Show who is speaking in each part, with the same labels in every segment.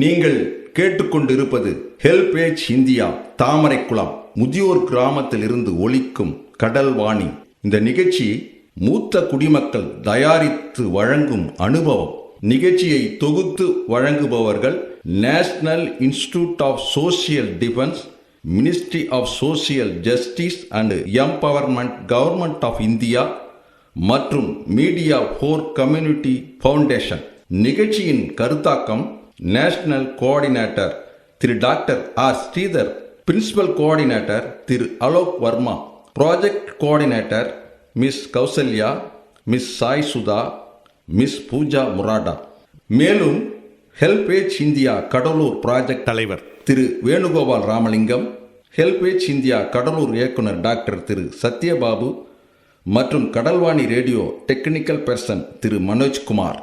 Speaker 1: நீங்கள் கேட்டுக்கொண்டிருப்பது HelpAge India Thamaraikulam முதியோர் கிராமத்தில் இருந்து ஒலிக்கும் கடல்வாணி. இந்த நிகழ்ச்சி மூத்த குடிமக்கள் தயாரித்து வழங்கும் அனுபவம். நிகழ்ச்சியை தொகுத்து வழங்குபவர்கள் national institute of social defence, ministry of social justice and empowerment, government of India மற்றும் மீடியா ஃபார் கம்யூனிட்டி ஃபவுண்டேஷன். நிகழ்ச்சியின் கருத்தாக்கம் national coordinator Thiru doctor R Sridhar, principal coordinator Thiru Alok Verma, project coordinator miss Kausalya, miss Sai Sudha, miss Pooja Murada. மேலும் ஹெல்பேஜ் இந்தியா கடலூர் ப்ராஜெக்ட் தலைவர் Thiru Venugopal Ramalingam, HelpAge India Cuddalore இயக்குனர் doctor Thiru Sathyababu மற்றும் Kadalvani radio technical person Thiru Manojkumar.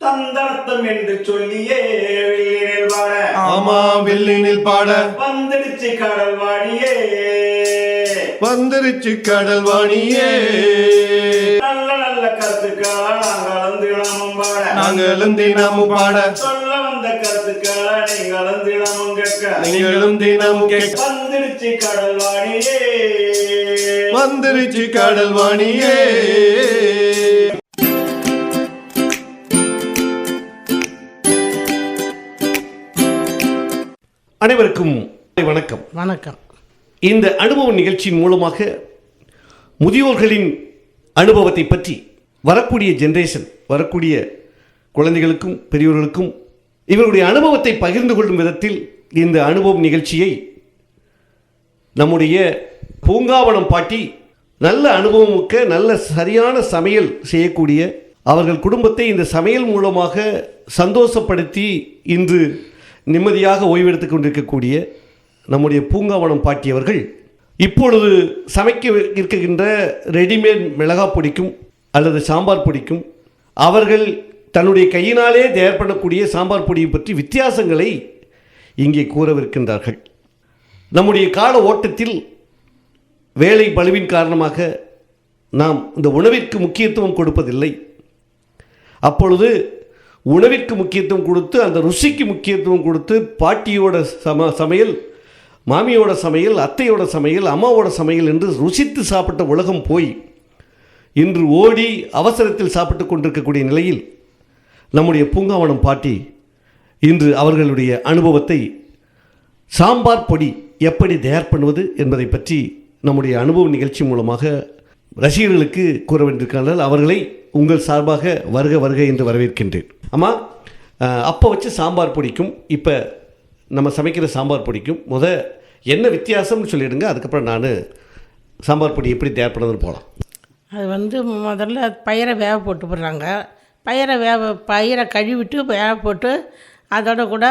Speaker 2: தந்தர்த்தம் என்று சொல்லியே வெள்ளினில் பாட,
Speaker 3: ஆமா வெள்ளினில் பாட
Speaker 2: வந்துடுச்சு கடல்வாணியே,
Speaker 3: வந்துருச்சு கடல்வாணியே.
Speaker 2: நல்ல நல்ல கருத்துக்களா நாங்களும் தினமும் பாட,
Speaker 3: நாங்களும் தினமும் பாட,
Speaker 2: சொல்ல வந்த கருத்துக்களா நீங்களும் தினமும் கேட்க,
Speaker 3: நீங்களும் தினமும் கேட்க.
Speaker 2: வந்துடுச்சு கடல்வாணியே,
Speaker 3: வந்துருச்சு கடல்வாணியே.
Speaker 4: அனைவருக்கும் வணக்கம்.
Speaker 5: வணக்கம்.
Speaker 4: இந்த அனுபவ நிகழ்ச்சியின் மூலமாக முதியோர்களின் அனுபவத்தை பற்றி வரக்கூடிய ஜெனரேஷன், வரக்கூடிய குழந்தைகளுக்கும் பெரியோர்களுக்கும் இவருடைய அனுபவத்தை பகிர்ந்து கொள்ளும் விதத்தில் இந்த அனுபவ நிகழ்ச்சியை நம்முடைய பூங்காவனம் பாட்டி நல்ல அனுபவமிக்க, நல்ல சரியான சமையல் செய்யக்கூடிய, அவர்கள் குடும்பத்தை இந்த சமையல் மூலமாக சந்தோஷப்படுத்தி இன்று நிம்மதியாக ஓய்வெடுத்துக் கொண்டிருக்கக்கூடிய நம்முடைய பூங்காவனம் பாட்டியவர்கள் இப்பொழுது சமைக்க இருக்கின்ற ரெடிமேட் மிளகாய் பொடிக்கும் அல்லது சாம்பார் பொடிக்கும் அவர்கள் தன்னுடைய கையினாலே தயார் பண்ணக்கூடிய சாம்பார் பொடியை பற்றி வித்தியாசங்களை இங்கே கூறவிருக்கின்றார்கள். நம்முடைய கால ஓட்டத்தில் வேலை பளுவின் காரணமாக நாம் இந்த உணவிற்கு முக்கியத்துவம் கொடுப்பதில்லை. அப்பொழுது உணவிற்கு முக்கியத்துவம் கொடுத்து, அந்த ருசிக்கு முக்கியத்துவம் கொடுத்து, பாட்டியோட சமையல், மாமியோட சமையல், அத்தையோட சமையல், அம்மாவோட சமையல் என்று ருசித்து சாப்பிட்ட உலகம் போய் இன்று ஓடி அவசரத்தில் சாப்பிட்டு கொண்டிருக்கக்கூடிய நிலையில் நம்முடைய பூங்காவனம் பாட்டி இன்று அவர்களுடைய அனுபவத்தை, சாம்பார் பொடி எப்படி தயார் பண்ணுவது என்பதை பற்றி நம்முடைய அனுபவ நிகழ்ச்சி மூலமாக ரசிகர்களுக்கு கூற வேண்டியிருக்கிறார்கள். அவர்களை உங்கள் சார்பாக வருக வருக என்று வரவேற்கின்றேன். அம்மா, அப்போ வச்சு சாம்பார் பொடிக்கும் இப்போ நம்ம சமைக்கிற சாம்பார் பொடிக்கும் என்ன வித்தியாசம்னு சொல்லிவிடுங்க. அதுக்கப்புறம் நான் சாம்பார் பொடி எப்படி தயார் பண்ணுறதுன்னு போகலாம்.
Speaker 5: அது முதல்ல பயிரை வேக போட்டு போடுறாங்க. பயிரை கழுவிட்டு வேக போட்டு அதோட கூட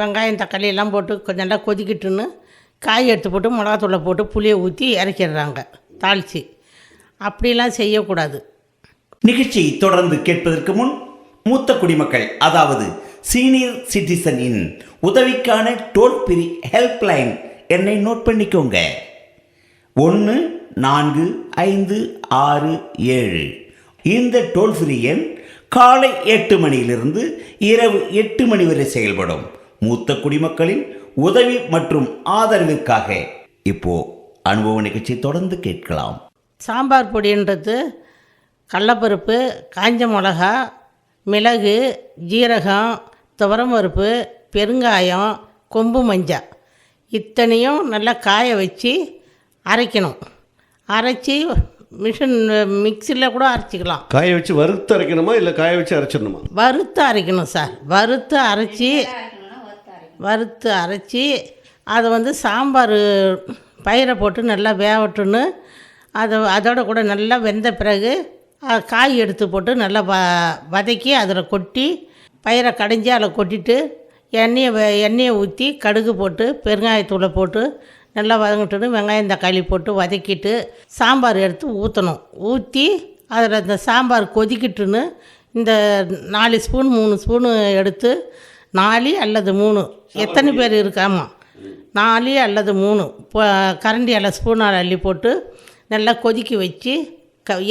Speaker 5: வெங்காயம் தக்காளி எல்லாம் போட்டு கொஞ்சம் நல்லா கொதிக்கிட்டுன்னு காய் எடுத்து போட்டு மிளகாத்தூளை போட்டு புளியை ஊற்றி இறக்கிடுறாங்க தாளித்து. அப்படிலாம் செய்யக்கூடாது.
Speaker 2: நிகழ்ச்சியை தொடர்ந்து கேட்பதற்கு முன் மூத்த குடிமக்கள், அதாவது சீனியர் சிட்டிசனின் உதவிக்கான டோல் ஃப்ரீ ஹெல்ப்லைன் எண்ணை நோட் பண்ணிக்கோங்க. 145667. இந்த டோல் ஃப்ரீ எண் காலை 8 மணியிலிருந்து இரவு 8 மணி வரை செயல்படும். மூத்த குடிமக்களின் உதவி மற்றும் ஆதரவிற்காக இப்போ அனுபவ நிகழ்ச்சி தொடர்ந்து கேட்கலாம்.
Speaker 5: சாம்பார் பொடின்றது கடலப்பருப்பு, காஞ்ச மிளகா, மிளகு, ஜீரகம், துவரம்பருப்பு, பெருங்காயம், கொம்பு மஞ்சள் இத்தனையும் நல்லா காய வச்சு அரைக்கணும். அரைச்சி மிக்சியில் கூட அரைச்சிக்கலாம்.
Speaker 4: காய வச்சு வறுத்து அரைக்கணுமா இல்லை காய வச்சு அரைச்சிடணுமா?
Speaker 5: வறுத்து அரைக்கணும் சார். வறுத்து அரைச்சி அதை சாம்பார் பயிரை போட்டு நல்லா வேகட்டுன்னு அதோட கூட நல்லா வெந்த பிறகு காய் எடுத்து போட்டு நல்லா வதக்கி அதில் கொட்டி, பயிரை கடைஞ்சி அதில் கொட்டிட்டு எண்ணெயை ஊற்றி கடுகு போட்டு பெருங்காயத்தூளை போட்டு நல்லா வதங்கிட்டு வெங்காயம் தக்காளி போட்டு வதக்கிட்டு சாம்பார் எடுத்து ஊற்றணும். ஊற்றி அதில் இந்த சாம்பார் கொதிக்கிட்டுன்னு இந்த 4 ஸ்பூன் 3 ஸ்பூனு எடுத்து 4 அல்லது 3 எத்தனை பேர் இருக்காமா 4 அல்லது 3 கரண்டி ஸ்பூனால் அள்ளி போட்டு நல்லா கொதிக்க வச்சு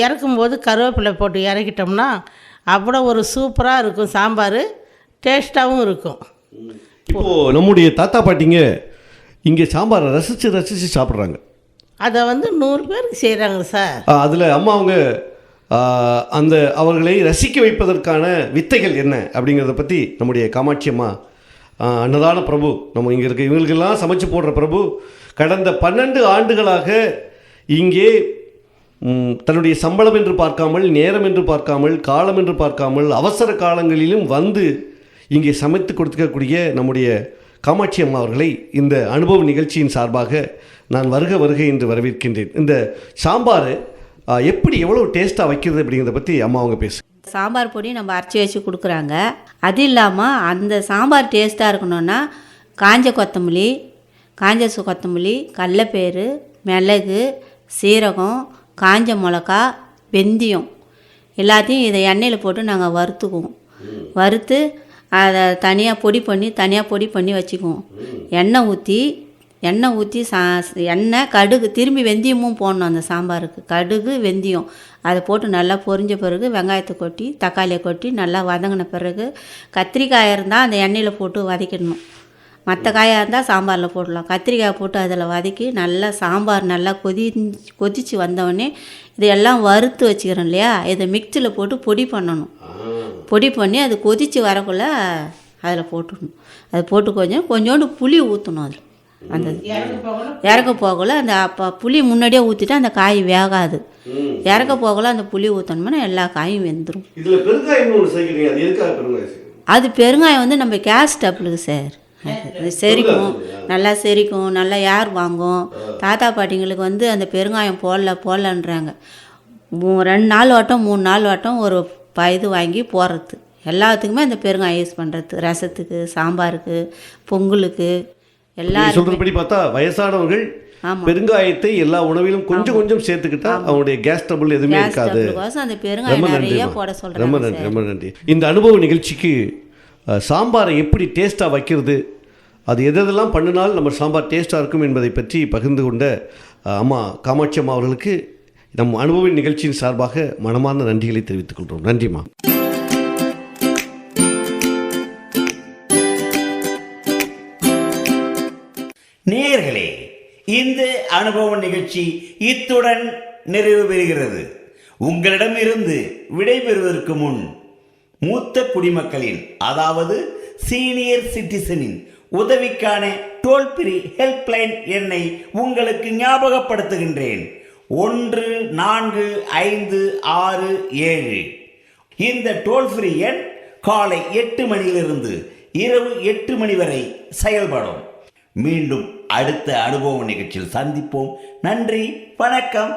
Speaker 5: இறக்கும்போது கருவேப்பிலை போட்டு இறக்கிட்டோம்னா அவ்வளோ ஒரு சூப்பராக இருக்கும் சாம்பார், டேஸ்ட்டாகவும் இருக்கும்.
Speaker 4: இப்போது நம்முடைய தாத்தா பாட்டிங்க இங்கே சாம்பாரை ரசித்து சாப்பிட்றாங்க.
Speaker 5: அதை வந்து 100 பேருக்கு செய்கிறாங்க சார்.
Speaker 4: அதில் அம்மா அவங்க அந்த அவர்களை ரசிக்க வைப்பதற்கான வித்தைகள் என்ன அப்படிங்கிறத பற்றி நம்முடைய காமாட்சி அம்மா, அன்னதான பிரபு, நம்ம இங்கே இருக்க இவங்களுக்கெல்லாம் சமைச்சு போடுற பிரபு கடந்த 12 ஆண்டுகளாக இங்கே தன்னுடைய சம்பளம் என்று பார்க்காமல், நேரம் என்று பார்க்காமல், காலம் என்று பார்க்காமல், அவசர காலங்களிலும் வந்து இங்கே சமைத்து கொடுத்துக்கக்கூடிய நம்முடைய காமாட்சி அம்மா அவர்களை இந்த அனுபவ நிகழ்ச்சியின் சார்பாக நான் வருக என்று வரவேற்கின்றேன். இந்த சாம்பார் எப்படி எவ்வளோ டேஸ்ட்டாக வைக்கிறது அப்படிங்கிறத பற்றி அம்மா அவங்க பேசு.
Speaker 6: சாம்பார் பொடி நம்ம அரைச்சி வச்சு கொடுக்குறாங்க. அது இல்லாமல் அந்த சாம்பார் டேஸ்ட்டாக இருக்கணும்னா காஞ்ச கொத்தமல்லி, கடலைப்பயிறு, மிளகு, சீரகம், காஞ்ச மிளகா, வெந்தயம் எல்லாத்தையும் இதை எண்ணெயில் போட்டு நாங்கள் வறுத்துக்குவோம். வறுத்து அதை தனியாக பொடி பண்ணி வச்சுக்குவோம். எண்ணெய் ஊற்றி எண்ணெய், கடுகு, திரும்பி வெந்தயமும் போடணும் அந்த சாம்பாருக்கு. கடுகு, வெந்தயம் அதை போட்டு நல்லா பொரிஞ்ச பிறகு வெங்காயத்தை கொட்டி, தக்காளியை கொட்டி நல்லா வதங்கின பிறகு கத்திரிக்காய் இருந்தால் அந்த எண்ணெயில் போட்டு வதக்கிடணும். மற்ற காயாக இருந்தால் சாம்பாரில் போடலாம். கத்திரிக்காய் போட்டு அதில் வதக்கி நல்லா சாம்பார் நல்லா கொதித்து வந்தோடனே இதையெல்லாம் வறுத்து வச்சுக்கிறோம் இல்லையா, இதை மிக்சியில் போட்டு பொடி பண்ணணும். பொடி பண்ணி அது கொதித்து வரக்குள்ளே அதில் போட்டுடணும். அது போட்டு கொஞ்சோண்டு புளி ஊற்றணும். அதில் அந்த இறக்க போகல அந்த புளி முன்னாடியே ஊற்றிட்டு அந்த காய் வேகாது. இறக்க போகல அந்த புளி ஊற்றணும்னா எல்லா காயும் வெந்துடும். அது பெருங்காயம் வந்து நம்ம கேஸ் ஸ்டவ்லுக்கு சார், அது செரிக்கும், நல்லா யார் வாங்கும். தாத்தா பாட்டிங்களுக்கு வந்து அந்த பெருங்காயம் போடலன்றாங்க. 2 நாள் வட்டம் 3 நாள் வட்டம் ஒரு இது வாங்கி போடுறது. எல்லாத்துக்குமே அந்த பெருங்காயம் யூஸ் பண்ணுறது. ரசத்துக்கு, சாம்பாருக்கு, பொங்கலுக்கு எல்லாரும்
Speaker 4: சொல்றபடி பார்த்தா வயசானவர்கள் பெருங்காயத்தை எல்லா உணவிலும் கொஞ்சம் சேர்த்துக்கிட்டா அவங்களுடைய கேஸ் ட்ரபிள் எதுவுமே இருக்காது.
Speaker 6: அந்த பெருங்காயம் நிறைய போட சொல்றாங்க.
Speaker 4: ரொம்ப நன்றி. இந்த அனுபவ நிகழ்ச்சிக்கு சாம்பாரை எப்படி டேஸ்ட்டாக வைக்கிறது, அது எதெல்லாம் பண்ணினால் நம்ம சாம்பார் டேஸ்ட்டாக இருக்கும் என்பதை பற்றி பகிர்ந்து கொண்ட அம்மா காமாட்சி அம்மா அவர்களுக்கு நம் அனுபவ நிகழ்ச்சியின் சார்பாக மனமார்ந்த நன்றிகளை தெரிவித்துக் கொள்கிறோம். நன்றிம்மா.
Speaker 2: நேயர்களே, இந்த அனுபவ நிகழ்ச்சி இத்துடன் நிறைவு பெறுகிறது. உங்களிடமிருந்து விடைபெறுவதற்கு முன் மூத்த குடிமக்களின், அதாவது சீனியர் சிட்டிசனின் உதவிக்கான டோல் ஃப்ரீ ஹெல்ப்லைன் எண்ணை உங்களுக்கு ஞாபகப்படுத்துகின்றேன். 145667. இந்த டோல் ஃப்ரீ எண் காலை 8 மணியிலிருந்து இரவு 8 மணி வரை செயல்படும். மீண்டும் அடுத்த அனுபவ நிகழ்ச்சியில் சந்திப்போம். நன்றி, வணக்கம்.